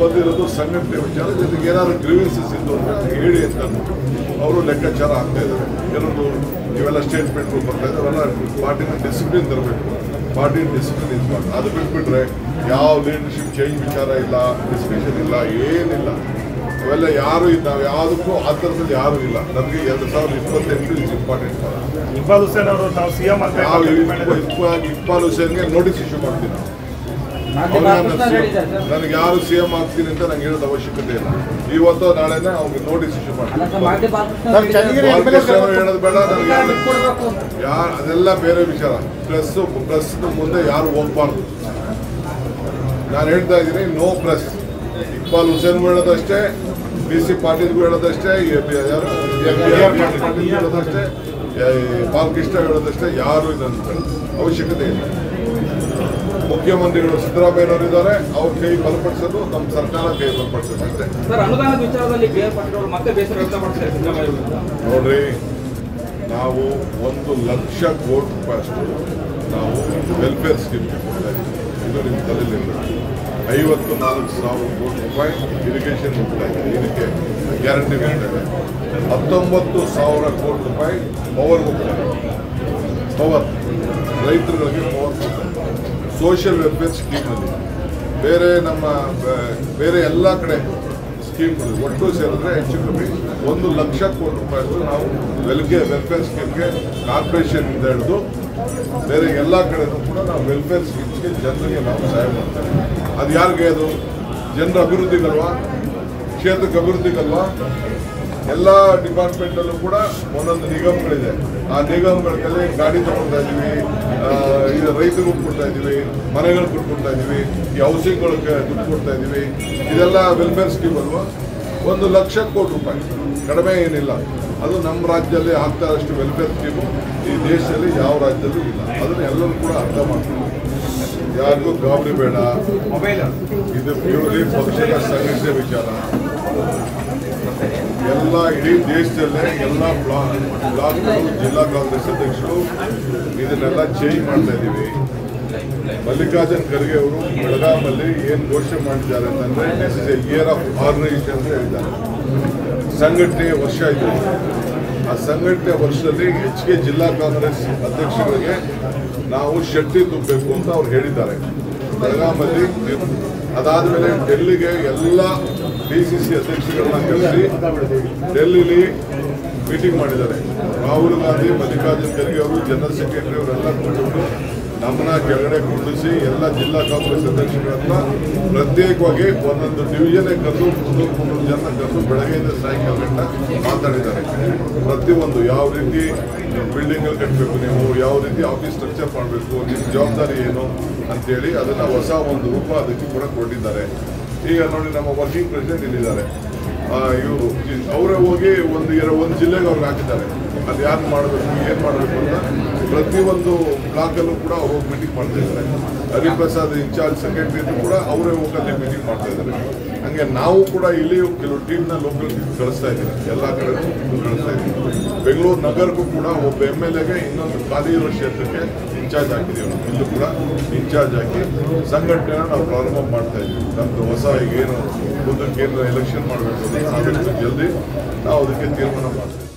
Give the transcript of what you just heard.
ಬಂದಿರೋದು ಸಂಘಟನೆ ವಿಚಾರ, ಜೊತೆಗೆ ಏನಾದ್ರು ಗ್ರೀವೆನ್ಸಸ್ ಇದ್ದು ಅಂದರೆ ಹೇಳಿ ಅಂತ ಅವರು ಲೆಕ್ಕಾಚಾರ ಆಗ್ತಾ ಇದ್ದಾರೆ. ಏನೊಂದು ಇವೆಲ್ಲ ಸ್ಟೇಟ್ಮೆಂಟ್ಗಳು ಬರ್ತಾ ಇದ್ದಾರೆ, ಅವೆಲ್ಲ ಪಾರ್ಟಿನ ಡಿಸಿಪ್ಲಿನ್ ತರಬೇಕು, ಪಾರ್ಟಿ ಡಿಸಿಪ್ಲಿನ್ ಇದು ಮಾಡಿ. ಅದು ಬಿಟ್ಬಿಟ್ರೆ ಯಾವ ಲೀಡರ್ಶಿಪ್ ಚೇಂಜ್ ವಿಚಾರ ಇಲ್ಲ, ಡಿಸ್ಕಷನ್ ಇಲ್ಲ, ಏನಿಲ್ಲ. ಅವೆಲ್ಲ ಯಾರು ನಾವು ಯಾವುದಕ್ಕೂ ಆ ಥರದಲ್ಲಿ ಯಾರೂ ಇಲ್ಲ. ನಮಗೆ 2028 ಇಸ್ ಇಂಪಾರ್ಟೆಂಟ್. ಇಕ್ಬಾಲ್ ಹುಸೇನ್ ಅವರು ನಾವು ಸಿಎಂ ಇಕ್ಬಾಲ್ ಹುಸೇನ್ಗೆ ನೋಟಿಸ್ ಇಶ್ಯೂ ಮಾಡ್ತೀನಿ ನನಗೆ ಯಾರು ಸಿಎಂ ಆಗ್ತೀನಿ ಅಂತ ನಂಗೆ ಹೇಳೋದು ಅವಶ್ಯಕತೆ ಇಲ್ಲ. ಇವತ್ತು ನಾಳೆನೇ ಅವ್ರಿಗೆ ನೋಟಿಸ್ ಇಶ್ಯೂ ಮಾಡ್ತೀನಿ. ಹೇಳೋದು ಬೇಡ, ಅದೆಲ್ಲ ಬೇರೆ ವಿಚಾರ. ಪ್ರೆಸ್ ಮುಂದೆ ಯಾರು ಹೋಗ್ಬಾರ್ದು. ನಾನು ಹೇಳ್ತಾ ಇದ್ದೀನಿ, ನೋ ಪ್ರೆಸ್. ಇಕ್ಬಾಲ್ ಹುಸೇನ್ಗೂ ಹೇಳೋದಷ್ಟೇ, BC ಪಾಟೀಲ್ಗೂ ಹೇಳೋದಷ್ಟೇ, ಹೇಳೋದಷ್ಟೇ, ಬಾಲಕೃಷ್ಣ ಹೇಳೋದಷ್ಟೇ, ಯಾರು ಇದನ್ನು ಅವಶ್ಯಕತೆ ಇಲ್ಲ. ಮುಖ್ಯಮಂತ್ರಿಗಳು ಸಿದ್ದರಾಮಯ್ಯನವರು ಇದ್ದಾರೆ, ಅವ್ರ ಕೈ ಬಲಪಡಿಸೋದು ನಮ್ಮ ಸರ್ಕಾರ ಕೈ ಬಲಪಡಿಸೋದು ಅಷ್ಟೇ. ಅನುದಾನದ ವಿಚಾರದಲ್ಲಿ ಮತ್ತೆ ಬೇಸರ ವ್ಯಕ್ತಪಡಿಸಿದ್ದಾರೆ. ನೋಡ್ರಿ, ನಾವು 1 ಲಕ್ಷ ಕೋಟಿ ರೂಪಾಯಿ ಅಷ್ಟು ನಾವು ವೆಲ್ಫೇರ್ ಸ್ಕೀಮ್ ಕೊಡ್ತಾ ಇದ್ದೀವಿ. ಇದು ನಿಮ್ಮ ತಲೆಯಲ್ಲಿ 54,000 ಕೋಟಿ ರೂಪಾಯಿ ಇರಿಗೇಷನ್ ಹೋಗ್ತಾ ಇದೆ. ಇದಕ್ಕೆ ಗ್ಯಾರಂಟಿ ಹೋಗ್ತಾ ಇದೆ. 19,000 ಕೋಟಿ ರೂಪಾಯಿ ಪವರ್ ಹೋಗ್ತಾ ಇದೆ. ಪವರ್ ರೈತರುಗಳಿಗೆ ಪವರ್ ಹೋಗ್ತಾ ಇದೆ. ಸೋಷಿಯಲ್ ವೆಲ್ಫೇರ್ ಸ್ಕೀಮ್ನಲ್ಲಿ ಬೇರೆ ಎಲ್ಲ ಕಡೆ ಸ್ಕೀಮ್ಗಳು ಒಟ್ಟು ಸೇರಿದ್ರೆ ಹೆಚ್ಚು ಕಮ್ಮಿ 1 ಲಕ್ಷ ಕೋಟಿ ರೂಪಾಯಿ ನಾವು ವೆಲ್ಫೇರ್ ಸ್ಕೀಮ್ಗೆ ಕಾರ್ಪೊರೇಷನ್ನಿಂದ ಹಿಡಿದು ಬೇರೆ ಎಲ್ಲ ಕಡೆನೂ ಕೂಡ ನಾವು ವೆಲ್ಫೇರ್ ಸ್ಕೀಮ್ಸ್ಗೆ ಜನರಿಗೆ ನಾವು ಸಹಾಯ ಮಾಡ್ತೇವೆ. ಅದು ಯಾರಿಗೆ? ಅದು ಜನರ ಅಭಿವೃದ್ಧಿಗಲ್ವಾ, ಕ್ಷೇತ್ರಕ್ಕೆ ಅಭಿವೃದ್ಧಿಗಲ್ವಾ? ಎಲ್ಲ ಡಿಪಾರ್ಟ್ಮೆಂಟಲ್ಲೂ ಕೂಡ ಒಂದೊಂದು ನಿಗಮಗಳಿದೆ. ಆ ನಿಗಮಗಳಲ್ಲಿ ಗಾಡಿ ತಗೊಳ್ತಾ ಇದ್ದೀವಿ, ಇದು ರೈತರಿಗೂ ಕೊಡ್ತಾ ಇದ್ದೀವಿ, ಮನೆಗಳು ಕೊಡ್ತಾ ಇದ್ದೀವಿ, ಈ ಹೌಸಿಂಗ್ಗಳಿಗೆ ದುಡ್ಡು ಕೊಡ್ತಾ ಇದ್ದೀವಿ. ಇದೆಲ್ಲ ವೆಲ್ಫೇರ್ ಸ್ಕೀಮ್ ಅಲ್ವಾ? 1 ಲಕ್ಷ ಕೋಟಿ ರೂಪಾಯಿ, ಕಡಿಮೆ ಏನಿಲ್ಲ. ಅದು ನಮ್ಮ ರಾಜ್ಯದಲ್ಲಿ ಆಗ್ತಾ ಅಷ್ಟು ವೆಲ್ಫೇರ್ ಸ್ಕೀಮು ಈ ದೇಶದಲ್ಲಿ ಯಾವ ರಾಜ್ಯದಲ್ಲೂ ಇಲ್ಲ. ಅದನ್ನು ಎಲ್ಲರೂ ಕೂಡ ಅರ್ಥ ಮಾಡ್ತೀವಿ. ಯಾರಿಗೂ ಗಾಬರಿ ಬೇಡ. ಇದು ಪ್ಯೂರ್ಲಿ ಪಕ್ಷದ ಸಂಘಟನೆ ವಿಚಾರ. ಎಲ್ಲ ಇಡೀ ದೇಶದಲ್ಲೇ ಎಲ್ಲ ಬ್ಲಾಕ್ಗಳು, ಜಿಲ್ಲಾ ಕಾಂಗ್ರೆಸ್ ಅಧ್ಯಕ್ಷರು ಇದನ್ನೆಲ್ಲ ಚೇಂಜ್ ಮಾಡ್ತಾ ಇದ್ದೀವಿ. ಮಲ್ಲಿಕಾರ್ಜುನ್ ಖರ್ಗೆ ಅವರು ಬೆಳಗಾಮಲ್ಲಿ ಏನು ಘೋಷಣೆ ಮಾಡಿದ್ದಾರೆ ಅಂತಂದ್ರೆ, this is a year of organisation ಅಂತ ಹೇಳಿದ್ದಾರೆ. ಸಂಘಟನೆಯ ವರ್ಷ ಇದೆ. ಆ ಸಂಘಟನೆಯ ವರ್ಷದಲ್ಲಿ ಹೆಚ್ಚಿಗೆ ಜಿಲ್ಲಾ ಕಾಂಗ್ರೆಸ್ ಅಧ್ಯಕ್ಷರಿಗೆ ನಾವು ಶಕ್ತಿ ತುಂಬಬೇಕು ಅಂತ ಅವ್ರು ಹೇಳಿದ್ದಾರೆ ಬೆಳಗಾಮಲ್ಲಿ. ಅದಾದಮೇಲೆ ಡೆಲ್ಲಿಗೆ ಎಲ್ಲ DCC ಅಧ್ಯಕ್ಷಗಳನ್ನ ಕರೆಸಿ ಡೆಲ್ಲಿಲಿ ಮೀಟಿಂಗ್ ಮಾಡಿದ್ದಾರೆ. ರಾಹುಲ್ ಗಾಂಧಿ, ಮಲ್ಲಿಕಾರ್ಜುನ್ ಖರ್ಗೆ ಅವರು, ಜನರಲ್ ಸೆಕ್ರೆಟರಿ ಅವರೆಲ್ಲ ಕೂತ್ಕೊಂಡು ನಮ್ಮನ್ನ ಕೆಳಗಡೆ ಕೂಡಿಸಿ ಎಲ್ಲ ಜಿಲ್ಲಾ ಕಾಂಗ್ರೆಸ್ ಅಧ್ಯಕ್ಷಗಳನ್ನ ಪ್ರತ್ಯೇಕವಾಗಿ ಒಂದೊಂದು ಡಿವಿಷನ್ಗೆ ಕರೆದು 300 ಜನ ಕರೆದು ಬೆಳಗ್ಗೆಯಿಂದ ಸಾಯಂಕಾಲ ಗಂಟ ಮಾತಾಡಿದ್ದಾರೆ. ಪ್ರತಿಯೊಂದು ಯಾವ ರೀತಿ ಬಿಲ್ಡಿಂಗ್ಗಳು ಕಟ್ಟಬೇಕು, ನೀವು ಯಾವ ರೀತಿ ಆಫೀಸ್ ಸ್ಟ್ರಕ್ಚರ್ ಮಾಡಬೇಕು, ನಿಮ್ಮ ಜವಾಬ್ದಾರಿ ಏನು ಅಂತೇಳಿ ಅದನ್ನು ಹೊಸ ಒಂದು ರೂಪ ಅದಕ್ಕೆ ಕೂಡ ಕೊಟ್ಟಿದ್ದಾರೆ. ಈಗ ನೋಡಿ, ನಮ್ಮ ವರ್ಕಿಂಗ್ ಪ್ರೆಸಿಡೆಂಟ್ ಇಲ್ಲಿದ್ದಾರೆ. ಇವರು ಅವರೇ ಹೋಗಿ ಒಂದು ಜಿಲ್ಲೆಗೆ ಅವ್ರಿಗೆ ಹಾಕಿದ್ದಾರೆ. ಅದು ಯಾರು ಮಾಡಬೇಕು, ಏನು ಮಾಡಬೇಕು ಅಂತ ಪ್ರತಿಯೊಂದು ಬ್ಲಾಕಲ್ಲೂ ಕೂಡ ಅವರು ಮೀಟಿಂಗ್ ಮಾಡ್ತಾ ಇದ್ದಾರೆ. ಹರಿಪ್ರಸಾದ್ ಇನ್ಚಾರ್ಜ್ ಸೆಕ್ರೆಟರಿ ಕೂಡ ಅವರೇ ಹೋಗಲ್ಲಿ ಮೀಟಿಂಗ್ ಮಾಡ್ತಾ ಇದ್ದಾರೆ. ಹಂಗೆ ನಾವು ಕೂಡ ಇಲ್ಲಿ ಕೆಲವು ಟೀಮ್ನ ಲೋಕಲ್ ಕಳಿಸ್ತಾ ಇದ್ದೀವಿ, ಎಲ್ಲ ಕಡೆ ಕಳಿಸ್ತಾ ಇದ್ದೀವಿ. ಬೆಂಗಳೂರು ನಗರಕ್ಕೂ ಕೂಡ ಒಬ್ಬ MLAಗೆ ಇನ್ನೊಂದು ಖಾಲಿ ಇರೋ ಕ್ಷೇತ್ರಕ್ಕೆ ಇನ್ಚಾರ್ಜ್ ಹಾಕಿದ್ದೀವಿ. ನಾವು ಇಲ್ಲೂ ಕೂಡ ಇನ್ಚಾರ್ಜ್ ಹಾಕಿ ಸಂಘಟನೆನ ನಾವು ಪ್ರಾರಂಭ ಮಾಡ್ತಾ ಇದ್ದೀವಿ. ನಮ್ಮದು ಹೊಸ ಈಗೇನು ಮುಂದಕ್ಕೆ ಏನು ಎಲೆಕ್ಷನ್ ಮಾಡಬೇಕು, ಆದಷ್ಟು ಜಲ್ದಿ ನಾವು ಅದಕ್ಕೆ ತೀರ್ಮಾನ ಮಾಡ್ತೀವಿ.